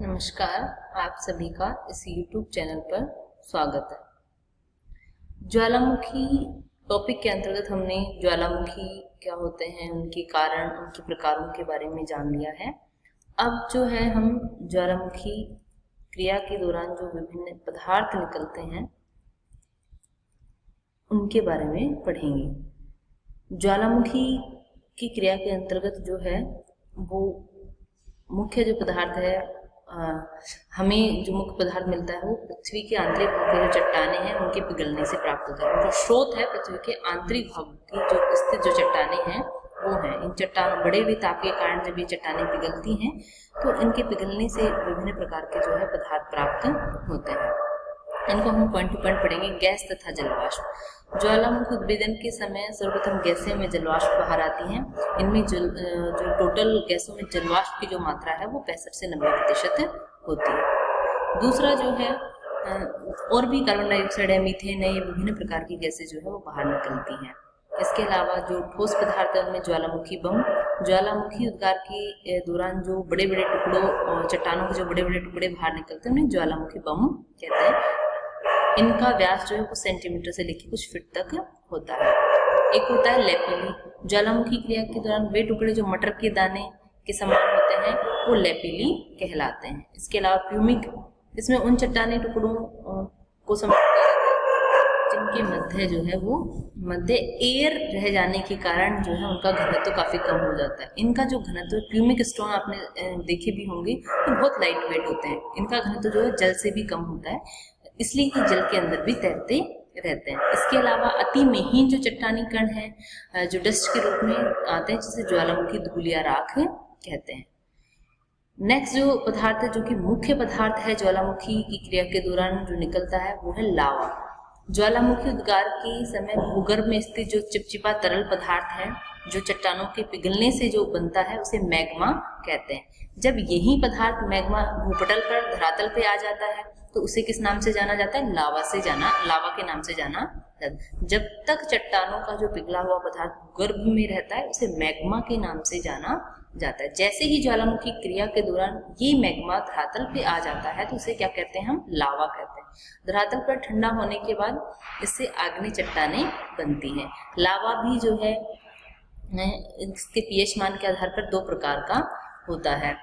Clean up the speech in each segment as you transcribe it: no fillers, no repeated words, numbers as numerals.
नमस्कार। आप सभी का इस YouTube चैनल पर स्वागत है। ज्वालामुखी टॉपिक के अंतर्गत हमने ज्वालामुखी क्या होते हैं, उनके कारण, उनके प्रकारों के बारे में जान लिया है। अब जो है हम ज्वालामुखी क्रिया के दौरान जो विभिन्न पदार्थ निकलते हैं उनके बारे में पढ़ेंगे। ज्वालामुखी की क्रिया के अंतर्गत जो है वो मुख्य जो पदार्थ है, हमें जो मुख्य पदार्थ मिलता है वो पृथ्वी के आंतरिक भाग के जो चट्टाने हैं उनके पिघलने से प्राप्त होता है। जो स्रोत है पृथ्वी के आंतरिक भाग की जो स्थित जो चट्टाने हैं वो है। इन चट्टानों बड़े हुए ताप के कारण जब ये चट्टाने पिघलती हैं तो इनके पिघलने से विभिन्न प्रकार के जो है पदार्थ प्राप्त होते हैं। इनको हम पॉइंट टू पॉइंट पढ़ेंगे। गैस तथा जलवाष्प। ज्वालामुखी उद्भेदन के समय सर्वप्रथम गैसें में जलवाष्प बाहर आती हैं। इनमें जो टोटल गैसों में जलवाष्प की जो मात्रा है वो 65 से 90% होती है। दूसरा जो है और भी कार्बन डाइऑक्साइड है, मीथेन है, ये विभिन्न प्रकार की गैसें जो है वो बाहर निकलती हैं। इसके अलावा जो ठोस पदार्थ है उनमें ज्वालामुखी बम। ज्वालामुखी उद्गार के दौरान जो बड़े बड़े टुकड़ों, चट्टानों के जो बड़े बड़े टुकड़े बाहर निकलते हैं उन्हें ज्वालामुखी बम कहते हैं। इनका व्यास जो है वो सेंटीमीटर से लेकर कुछ फीट तक होता है। एक होता है लेपिली। ज्वालामुखी क्रिया के दौरान वे टुकड़े जो मटर के दाने के समान होते हैं वो लेपिली कहलाते हैं। इसके अलावा प्यूमिक, इसमें उन चट्टानी टुकड़ों को समझा जाता है जिनके मध्य जो है वो मध्य एयर रह जाने के कारण जो है उनका घनत्व तो काफी कम हो जाता है। इनका जो घनत्व, प्यूमिक स्टोन आपने देखे भी होंगे, तो बहुत लाइट वेट होते हैं। इनका घनत्व जो है जल से भी कम होता है, इसलिए ये जल के अंदर भी तैरते रहते हैं। इसके अलावा अति महीन जो चट्टानी कण है जो डस्ट के रूप में आते हैं, जिसे ज्वालामुखी धूल या राख कहते हैं। नेक्स्ट जो पदार्थ है, जो कि मुख्य पदार्थ है ज्वालामुखी की क्रिया के दौरान जो निकलता है वो है लावा। ज्वालामुखी उद्गार के समय भूगर्भ में स्थित जो चिपचिपा तरल पदार्थ है जो चट्टानों के पिघलने से जो बनता है उसे मैग्मा कहते हैं। जब यही पदार्थ मैग्मा भूपटल पर, धरातल पे आ जाता है तो उसे किस नाम से जाना जाता है? लावा के नाम से जाना जाता है। जब तक चट्टानों का जो पिघला हुआ पदार्थ भूगर्भ में रहता है उसे मैग्मा के नाम से जाना जाता है। जैसे ही ज्वालामुखी क्रिया के दौरान ये मैग्मा धरातल पे आ जाता है तो उसे क्या कहते हैं? हम लावा कहते हैं। धरातल पर ठंडा होने के बाद इससे आग्नेय चट्टानें बनती हैं। लावा भी जो है इसके पीएच मान के आधार पर दो प्रकार का होता है।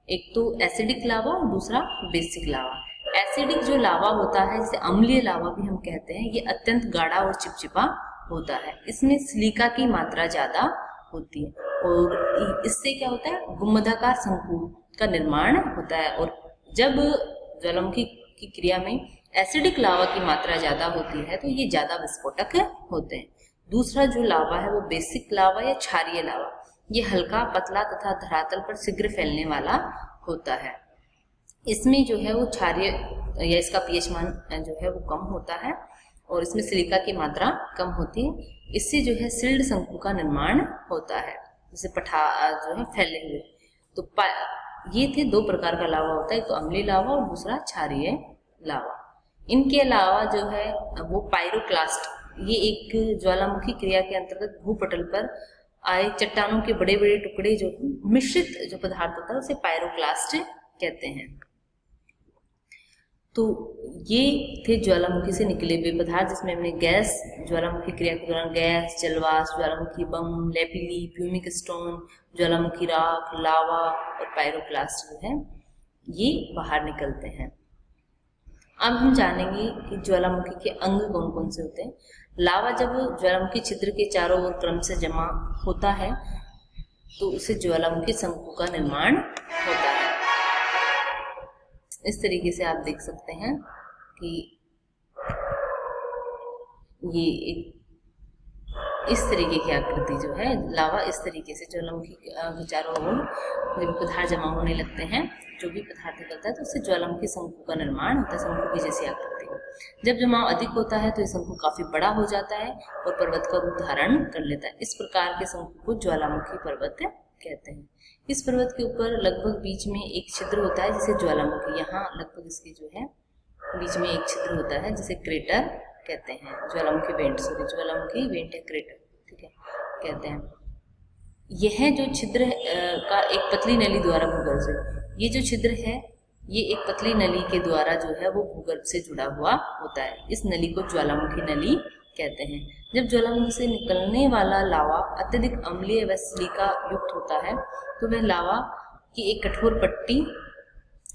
एक तो एसिडिक लावा और दूसरा बेसिक लावा। एसिडिक जो लावा होता है, जिसे अम्लीय लावा भी हम कहते हैं, ये अत्यंत गाढ़ा और चिपचिपा होता है। इसमें सिलिका की मात्रा ज्यादा होती है और इससे क्या होता है? गुंबदाकार शंकु का निर्माण होता है। और जब ज्वालामुखी की क्रिया में एसिडिक लावा की मात्रा ज्यादा होती है तो ये ज्यादा विस्फोटक होते हैं। दूसरा जो लावा है वो बेसिक लावा या क्षारीय लावा। ये हल्का, पतला तथा धरातल पर शीघ्र फैलने वाला होता है। इसमें जो है वो क्षारीय या इसका पीएच मान जो है वो कम होता है और इसमें सिलिका की मात्रा कम होती है। इससे जो है सिल्ड शंकु का निर्माण होता है, जैसे पठा जो है फैले हुए। तो ये थे दो प्रकार का लावा होता है, एक तो अम्लीय लावा और दूसरा क्षारीय लावा। इनके अलावा जो है वो पायरोक्लास्ट, ये एक ज्वालामुखी क्रिया के अंतर्गत भूपटल पर आए चट्टानों के बड़े बड़े टुकड़े जो मिश्रित जो पदार्थ होता है उसे पायरोक्लास्ट कहते हैं। तो ये थे ज्वालामुखी से निकले हुए पदार्थ, जिसमें हमने गैस, ज्वालामुखी क्रिया के दौरान गैस, जलवाष्प, ज्वालामुखी बम, लेपिली, प्यूमिक स्टोन, ज्वालामुखी राख, लावा और पायरोक्लास्ट जो है ये बाहर निकलते हैं। अब हम जानेंगे कि ज्वालामुखी के अंग कौन कौन से होते हैं। लावा जब ज्वालामुखी छिद्र के चारों ओर क्रम से जमा होता है तो उसे ज्वालामुखी शंकु का निर्माण होता है। इस तरीके से आप देख सकते हैं कि ये एक इस तरीके की आकृति जो है, लावा इस तरीके से ज्वालामुखी के चारों ओर जब पदार्थ जमा होने लगते हैं, जो भी पदार्थ निकलता है तो उससे ज्वालामुखी शंकु का निर्माण होता है, शंकु की जैसी आकृति हो। जब जमाव अधिक होता है तो ये शंकु काफी बड़ा हो जाता है और पर्वत का रूप धारण कर लेता है। इस प्रकार के शंकु को ज्वालामुखी पर्वत कहते हैं। इस पर्वत के ऊपर लगभग बीच में एक छिद्र होता है जिसे ज्वालामुखी, यहाँ लगभग इसके जो है बीच में एक छिद्र होता है जिसे क्रेटर कहते हैं। ज्वालामुखी वेंट है क्रेटर, ठीक है, कहते हैं। यह जो छिद्र का एक पतली नली द्वारा भूगर्भ से, ये जो छिद्र है ये एक पतली नली के द्वारा जो है वो भूगर्भ से जुड़ा हुआ होता है। इस नली को ज्वालामुखी नली कहते हैं। जब ज्वालामुखी से निकलने वाला लावा अत्यधिक अम्लीय व सिलिका युक्त होता है तो वह लावा की एक कठोर पट्टी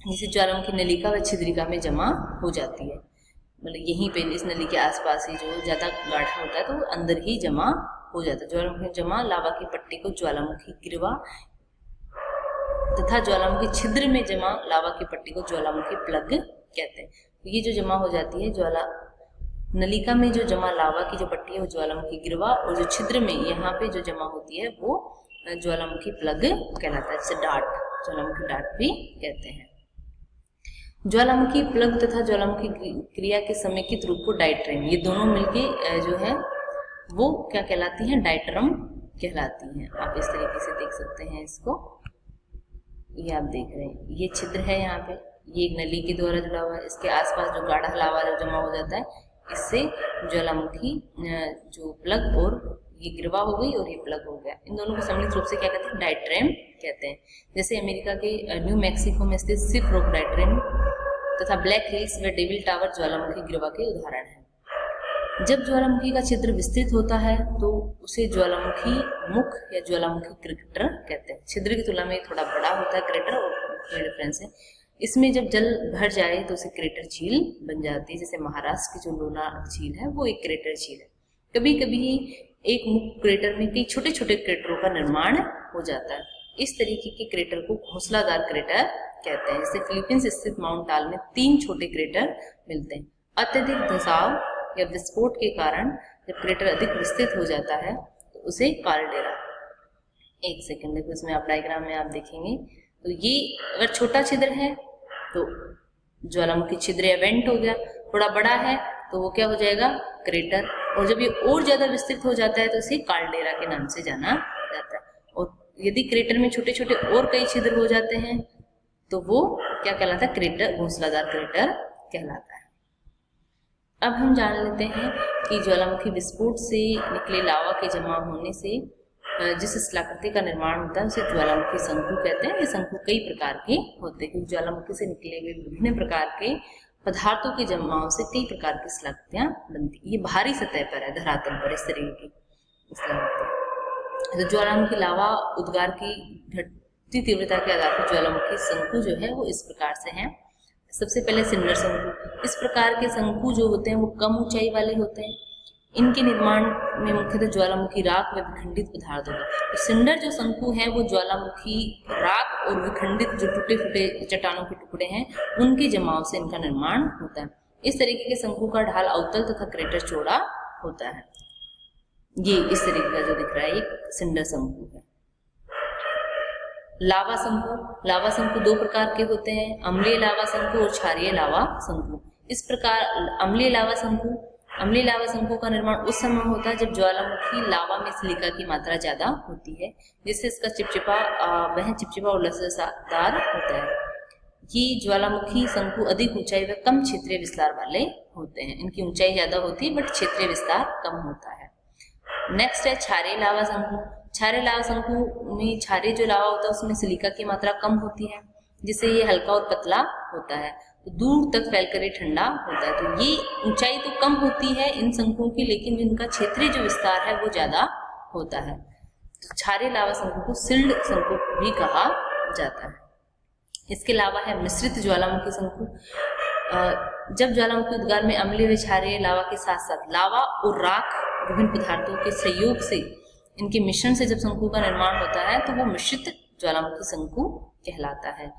जिसे ज्वालामुखी नलिका व छिद्रिका में जमा हो जाती है। मतलब यहीं पे इस नली के आसपास ही जो ज्यादा गाढ़ा होता है तो वो अंदर ही जमा हो जाता है। ज्वालामुखी जमा लावा की पट्टी को ज्वालामुखी गिरवा तथा ज्वालामुखी छिद्र में जमा लावा की पट्टी को ज्वालामुखी प्लग कहते हैं। तो ये जो जमा हो जाती है ज्वाला नलिका में जो जमा लावा की जो पट्टी है वो ज्वालामुखी गिरवा, और जो छिद्र में यहाँ पे जो जमा होती है वो ज्वालामुखी प्लग कहलाता है, जिसे डाट, ज्वालामुखी डाट भी कहते हैं। ज्वालामुखी प्लग तथा ज्वालामुखी क्रिया के समेकित रूप को डायट्रेम, ये दोनों मिलके जो है वो क्या कहलाती हैं, डायट्रम कहलाती हैं। आप इस तरीके से देख सकते हैं इसको, ये आप देख रहे हैं, ये छिद्र है यहाँ पे, ये एक नली के द्वारा जुड़ा हुआ है। इसके आसपास जो गाढ़ा लावा जो जमा हो जाता है, इससे ज्वालामुखी जो प्लग, और ये गिरवा हो गई और ये प्लग हो गया, इन दोनों को सम्मिलित रूप से क्या कहते हैं, डायट्रेम कहते हैं। जैसे अमेरिका के न्यू मैक्सिको में स्थित सिप रॉक डायट्रेम तथा ब्लैक हिल्स व डेविल टावर ज्वालामुखी गिरवा के उदाहरण है। जब ज्वालामुखी का छिद्र विस्तृत होता है तो उसे ज्वालामुखी मुख या ज्वालामुखी क्रेटर कहते हैं। छिद्र की तुलना में थोड़ा बड़ा होता है क्रेटर, और ये डिफरेंस है। इसमें जब जल भर जाए तो उसे क्रेटर झील बन जाती है। जैसे महाराष्ट्र की जो लोनार झील है वो एक क्रेटर झील है। कभी कभी एक मुख क्रेटर में कई छोटे छोटे क्रेटरों का निर्माण हो जाता है। इस तरीके के क्रेटर को घोंसलादार क्रेटर कहते हैं। जैसे फिलीपींस स्थित माउंट टाल में 3 छोटे क्रेटर मिलते हैं। अत्यधिक धसाव या विस्फोट के कारण जब क्रेटर अधिक विस्तृत हो जाता है तो उसे कालडेरा, एक सेकंड देखो, इसमें आप डायग्राम में आप देखेंगे तो ये अगर छोटा छिद्र है तो ज्वालामुखी छिद्र या वेंट हो गया, थोड़ा बड़ा है तो वो क्या हो जाएगा, क्रेटर, और जब ये और ज्यादा विस्तृत हो जाता है तो इसे कालडेरा के नाम से जाना जाता है। और यदि क्रेटर में छोटे छोटे और कई छिद्र हो जाते हैं तो वो क्या कहलाता है, क्रेटर, घोंसलादार क्रेटर कहलाता है। अब हम जान लेते हैं कि ज्वालामुखी विस्फोट से निकले लावा के जमा होने से जिस शिलाकृति का निर्माण होता है उसे ज्वालामुखी शंकु कहते हैं। ये शंकु कई प्रकार के होते हैं, क्योंकि ज्वालामुखी से निकले हुए विभिन्न प्रकार के पदार्थों के जमाव से कई प्रकार की शिलाकृतियां बनती है। ये बाहरी सतह पर है, धरातल पर इस तरीके की शिलाकृतियां। तो ज्वालामुखी लावा उद्गार की घटती तीव्रता के आधार पर ज्वालामुखी शंकु जो है वो इस प्रकार से है। सबसे पहले सिंडर शंकु। इस प्रकार के शंकु जो होते हैं वो कम ऊंचाई वाले होते हैं। इनके निर्माण में मुख्यतः ज्वालामुखी राख व विखंडित पदार्थ होगा। तो सिंडर जो शंकु है वो ज्वालामुखी राख और विखंडित जो टूटे फूटे चट्टानों के टुकड़े हैं उनके जमाव से इनका निर्माण होता है। इस तरीके के शंकु का ढाल अवतल तथा क्रेटर चौड़ा होता है। ये इस तरीके का जो दिख रहा है ये सिंडर शंकु है। लावा शंकु। लावा शंकु 2 प्रकार के होते हैं, अम्लीय लावा शंकु और क्षारीय लावा शंकु। इस प्रकार अम्लीय लावा शंकु का निर्माण उस समय होता है जब ज्वालामुखी लावा में सिलिका की मात्रा ज्यादा होती है, जिससे इसका चिपचिपा और लसदार होता है। ये ज्वालामुखी शंकु अधिक ऊंचाई व कम क्षेत्रीय विस्तार वाले होते हैं। इनकी ऊंचाई ज्यादा होती है बट क्षेत्रीय विस्तार कम होता है। नेक्स्ट है क्षारीय लावा शंकु। क्षारीय लावा शंकु में क्षारीय जो लावा होता है उसमें सिलिका की मात्रा कम होती है, जिससे ये हल्का और पतला होता है, तो दूर तक फैलकर ये ठंडा होता है। तो ये ऊंचाई तो कम होती है इन शंकुओं की, लेकिन जिनका क्षेत्रीय जो विस्तार है वो ज्यादा होता है। तो क्षारीय लावा शंकु को सिल्ड शंकु भी कहा जाता है। इसके अलावा है मिश्रित ज्वालामुखी शंकु। जब ज्वालामुखी उद्गार में अम्लीय व क्षारीय लावा के साथ साथ लावा और राख विभिन्न पदार्थों के संयोग से, इनके मिश्रण से जब शंकु का निर्माण होता है तो वो मिश्रित ज्वालामुखी शंकु कहलाता है।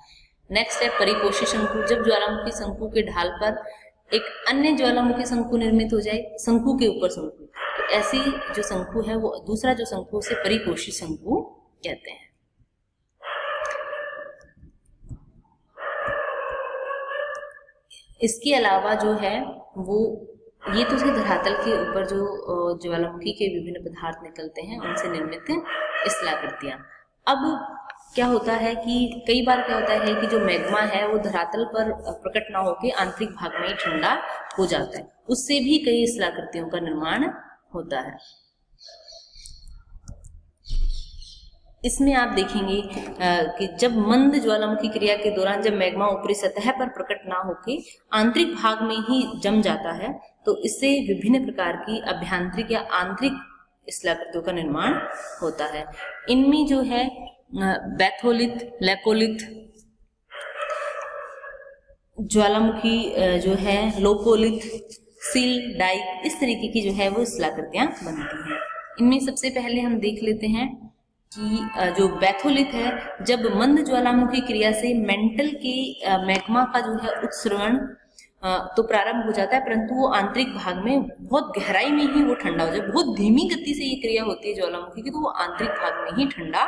नेक्स्ट है परिपोषी शंकु। जब ज्वालामुखी शंकु के ढाल पर एक अन्य ज्वालामुखी शंकु निर्मित हो जाए, शंकु के ऊपर शंकु, तो ऐसी जो शंकु है वो दूसरा जो शंकु उसे परिपोषी शंकु कहते हैं। इसके अलावा जो है वो ये तो उसके धरातल के ऊपर जो ज्वालामुखी के विभिन्न पदार्थ निकलते हैं उनसे निर्मित शिलाकृतियां। अब क्या होता है कि कई बार क्या होता है कि जो मैग्मा है वो धरातल पर प्रकट ना होकर आंतरिक भाग में ही ठंडा हो जाता है, उससे भी कई शिलाकृतियों का निर्माण होता है। इसमें आप देखेंगे कि जब मंद ज्वालामुखी क्रिया के दौरान जब मैग्मा ऊपरी सतह पर प्रकट ना होके आंतरिक भाग में ही जम जाता है, तो इससे विभिन्न प्रकार की अभ्यंतरिक या आंतरिक स्थलाकृतियों का निर्माण होता है। इनमें जो है बैथोलिथ, लैकोलिथ, ज्वालामुखी जो है लोकोलिथ, सिल, डाइक, इस तरीके की जो है वो स्थलाकृतियां बनती हैं। इनमें सबसे पहले हम देख लेते हैं कि जो बैथोलिथ है, जब मंद ज्वालामुखी क्रिया से मेंटल के मैग्मा का जो है उत्सर्जन तो प्रारंभ हो जाता है, परंतु वो आंतरिक भाग में बहुत गहराई में ही वो ठंडा हो जाए। बहुत धीमी गति से ये क्रिया होती है ज्वालामुखी की, तो वो आंतरिक भाग में ही ठंडा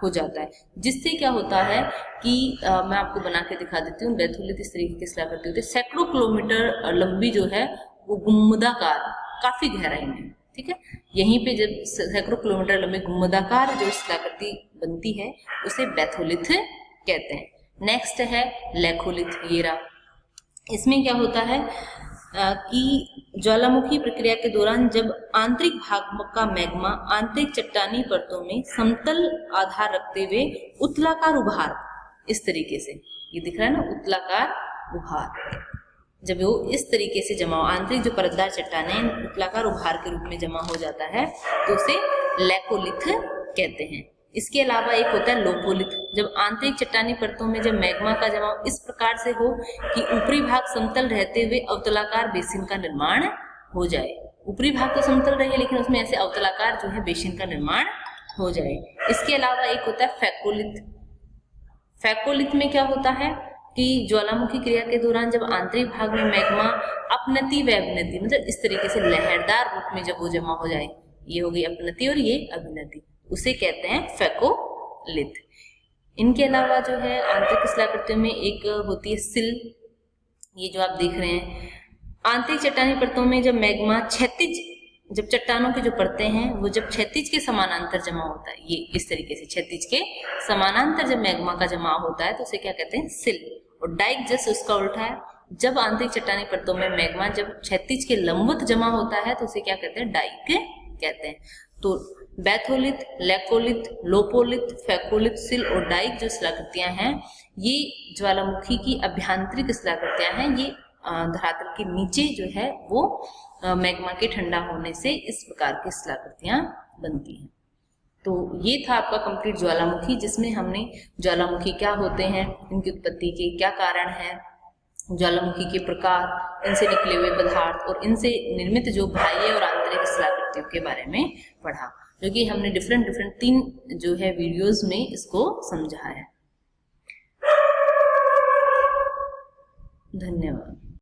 हो जाता है, जिससे क्या होता है कि मैं आपको बना के दिखा देती हूँ। बैथोलिथ इस तरीके की स्थलाकृति होती है, सैकड़ों किलोमीटर लंबी जो है वो गुम्बदाकार, काफी गहराई में, ठीक है। यहीं पे जब सैकड़ों किलोमीटर लंबी गुम्बदाकार जो स्थलाकृति बनती है उसे बैथोलिथ कहते हैं। नेक्स्ट है लैकोलिथ। ये रहा, इसमें क्या होता है कि ज्वालामुखी प्रक्रिया के दौरान जब आंतरिक भाग का मैग्मा आंतरिक चट्टानी परतों में समतल आधार रखते हुए उथलाकार उभार, इस तरीके से ये दिख रहा है ना, उथलाकार उभार, जब वो इस तरीके से जमा, आंतरिक जो परतदार चट्टानें उथलाकार उभार के रूप में जमा हो जाता है, तो उसे लैकोलिथ कहते हैं। इसके अलावा एक होता है लोकोलिथ, जब आंतरिक चट्टानी परतों में जब मैग्मा का जमाव इस प्रकार से हो कि ऊपरी भाग समतल रहते हुए अवतलाकार बेसिन का निर्माण हो जाए। ऊपरी भाग तो समतल रहे लेकिन उसमें ऐसे अवतलाकार जो है बेसिन का निर्माण हो जाए। इसके अलावा एक होता है फैकोलिथ। फैकोलिथ में क्या होता है कि ज्वालामुखी क्रिया के दौरान जब आंतरिक भाग में मैग्मा अपनति व अभिनति, मतलब इस तरीके से लहरदार रूप में जब वो जमा हो जाए, ये हो गई अपनति और ये अभिनति, उसे कहते हैं फैकोलिथ। इनके अलावा जो है आंतरिक स्थलाकृतियों में एक होती है सिल, ये जो आप देख रहे हैं। आंतरिक चट्टानी परतों में जब मैग्मा क्षैतिज, जब चट्टानों की जो परतें हैं वो जब क्षैतिज के समानांतर जमा होता है, ये इस तरीके से क्षैतिज के समानांतर जब मैग्मा का जमाव होता है तो उसे क्या कहते हैं, सिल। और डाइक जस्ट उसका उल्टा है, जब आंतरिक चट्टानी परतों में मैग्मा जब क्षैतिज के लंबवत जमा होता है तो उसे क्या कहते हैं, डाइक कहते हैं। तो बैथोलिथ, लैकोलिथ, लोपोलिथ, फैकोलिथ, सिल और डाइक जो स्थलाकृतियां हैं, ये ज्वालामुखी की अभ्यंतरिक स्थलाकृतियां हैं। ये धरातल के नीचे जो है वो मैग्मा के ठंडा होने से इस प्रकार की स्थलाकृतियां बनती हैं। तो ये था आपका कंप्लीट ज्वालामुखी, जिसमें हमने ज्वालामुखी क्या होते हैं, इनकी उत्पत्ति के क्या कारण है, ज्वालामुखी के प्रकार, इनसे निकले हुए पदार्थ और इनसे निर्मित जो बाह्य और आंतरिक स्थलाकृतियों के बारे में पढ़ा, जो कि हमने डिफरेंट 3 जो है वीडियोस में इसको समझा है। धन्यवाद।